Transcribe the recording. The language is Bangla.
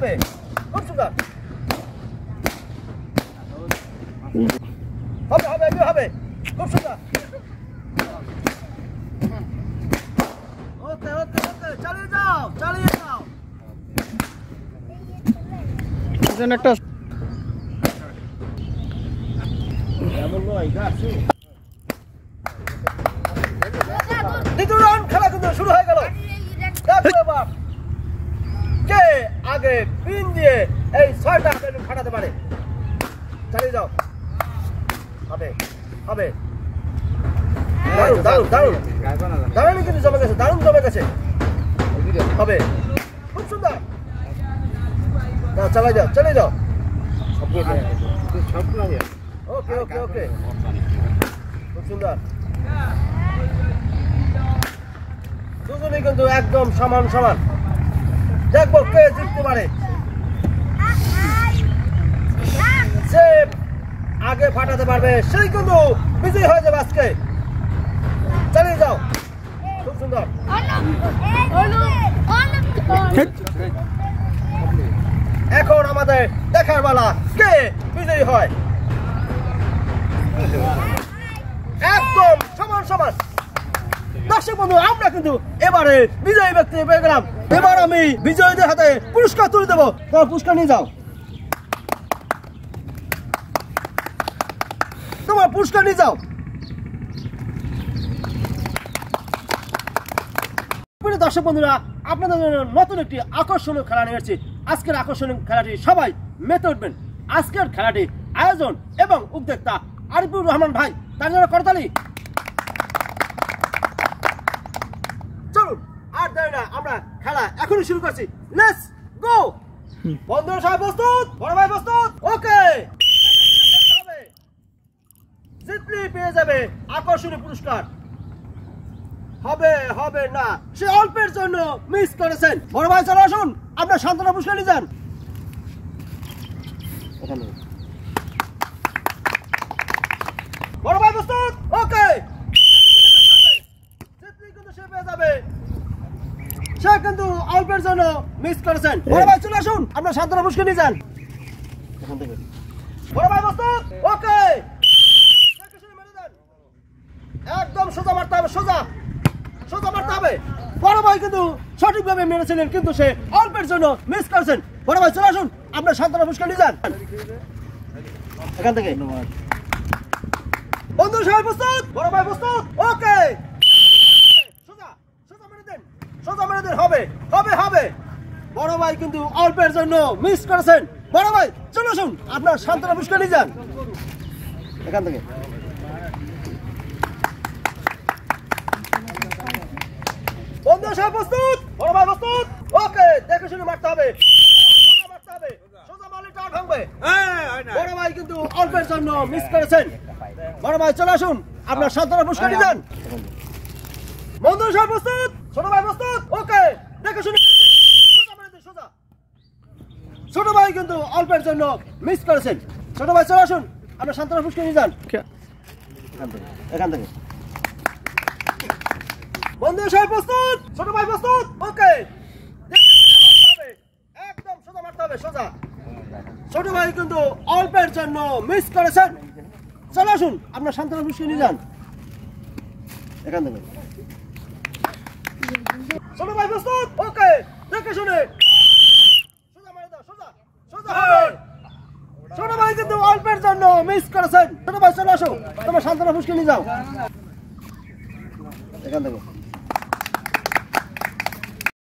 হবে খুব সুন্দর হবে হবে হবে খুব সুন্দর ওকে ওকে ওকে চালিয়ে যাও একটা দ্বিতীয় রাউন্ড খেলা কিন্তু শুরু হয়ে গেল কে আগে পিন দিয়ে এই 6টা বেলুন ফাটাতে পারে চালিয়ে যাও হবে হবে দারুণ কিন্তু জমে গেছে হবে খুব সুন্দর চালিয়ে যাও ওকে ওকে ওকে খুব সুন্দর দুজনেই কিন্তু একদম সমান দেখবো কে জিততে পারে যে আগে ফাটাতে পারবে সেই কিন্তু বিজয়ী হয়ে যাবে আজকে চালিয়ে যাও খুব সুন্দর এখন আমাদের দেখার বেলা কে বিজয়ী হয় একদম সমান দর্শক বন্ধু আমরা কিন্তু এবারে বিজয়ী ব্যক্তি পেয়ে গেলাম এবার আমি বিজয়ীদের হাতে পুরস্কার তুলে দেবো তোমার পুরস্কার নিয়ে যাও দর্শক বন্ধুরা আপনাদের জন্য নতুন একটি আকর্ষণীয় খেলা নিয়ে এসেছি আজকের আকর্ষণীয় খেলাটি সবাই মেতে উঠবেন আজকের খেলাটি আয়োজন এবং উদ্যোক্তা আরিফুর রহমান ভাই তার জন্য করতালি চলুন আর দেরি না আমরা খেলা এখনই শুরু করছি লেটস গো বন্ধুরা সবাই প্রস্তুত বড় ভাই প্রস্তুত ওকে জিতলি পেয়ে যাবে আকর্ষণীয় পুরস্কার হবে না সে অল্পের জন্য মিস করেছেন বড় ভাই চলে আসুন আপনার সান্ত্বনা পুরস্কার নিয়ে যান বড় ভাই প্রস্তুত ওকে জিতলি কিন্তু সে পেয়ে যাবে সে কিন্তু অল্পের জন্য মিস করেছেন বড় ভাই চলে আসুন আপনার সান্ত্বনা পুরস্কার নিয়ে যান বড় ভাই প্রস্তুত ওকে একদম সোজা মারতে হবে সোজা মারতে হবে বড় ভাই কিন্তু সঠিকভাবে মেরেছিলেন কিন্তু সে অল্পের জন্য মিস করেছেন বড় ভাই চলে আসুন আপনার সান্ত্বনা পুরস্কার নিয়ে যান এখান থেকে বন্ধু সবাই প্রস্তুত বড় ভাই প্রস্তুত ওকে সোজা মেরে দেন হবে বড় ভাই কিন্তু অল্পের জন্য মিস করেছেন বড় ভাই চলে আসুন আপনার সান্ত্বনা পুরস্কার নিয়ে যান এখান থেকে বন্ধু সবাই প্রস্তুত বড় ভাই প্রস্তুত ওকে দেখে শুনে মারতে হবে সোজা মারলে টাউট ভাঙবে বড় ভাই কিন্তু অল্পের জন্য মিস করেছেন বড় ভাই চলে আসুন আপনার সান্ত্বনা পুরস্কার নিয়ে যান বন্ধু সবাই প্রস্তুত ছোট ভাই প্রস্তুত ওকে দেখে শুনে সোজা ছোট ভাই কিন্তু অল্পের জন্য মিস করেছেন ছোট ভাই চলে আসুন আপনার সান্ত্বনা পুরস্কার নিয়ে যান এখান থেকে বন্ধু সবাই প্রস্তুত ছোট ভাই প্রস্তুত ওকে একদম সোজা মারতে হবে সোজা ছোট ভাই কিন্তু অল্পের জন্য মিস করেছেন চলে আসুন আপনার সান্ত্বনা পুরস্কার নিয়ে যান এখান থেকে ছোট ভাই প্রস্তুত ওকে দেখে শুনে সোজা মারে দাও সোজা ছোট ভাই কিন্তু অল্পের জন্য মিস করেছেন ছোট ভাই চলে আসো তোমার সান্ত্বনা পুরস্কার নিয়ে যাও এখান থেকে